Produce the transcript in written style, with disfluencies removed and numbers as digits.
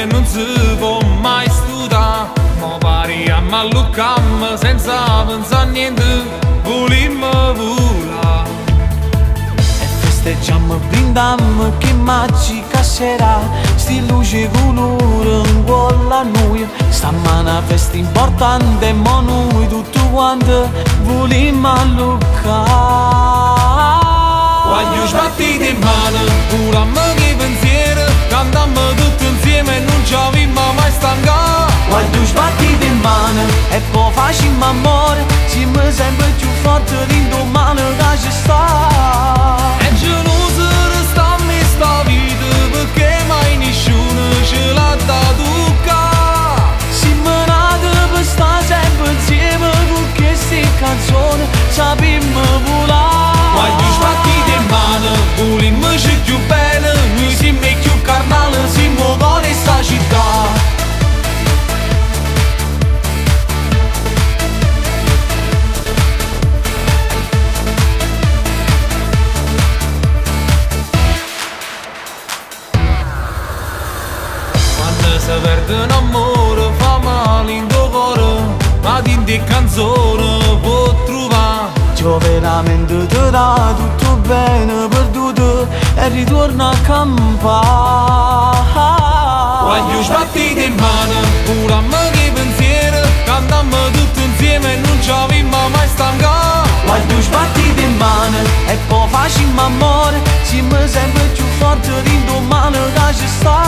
insieme non si può mai studiare. Ma pariamo a Lucam senza pensare a niente, volimmo volare. E festeggiamo, brindiamo che maggi casserà, sti luci colore in quella a noi. Stamane una festa importante, ma noi tutti quanti volimmo alluccare. Quando sbattiti in mano, curammo che pensieri, cantammo tutti insieme e non ci avevamo mai stancato. Quando sbattiti in mano e poi facciamo amore, siamo sempre più forti l'indomani che ci sta. E geloso restammo in sta vita perché mai nessuno ce l'ha dato qua. Siamo nati per stare sempre insieme con queste canzoni, sappiamo volare. Quando sbattiti in mano, volimmo più bene, noi siamo più carnali, siamo cuore sta città. Se perde un amore fa male in tuo cuore, ma in te canzone può trovare. Io veramente ti dà tutto bene perduto e ritorno a campare. Quando sbattiti in mano, curammo che pensieri, cantammo tutti insieme e non ci avevamo mai stancato. Quando sbattiti in mano e poi facciamo amore, siamo sempre più forti l'indomani che ci sta.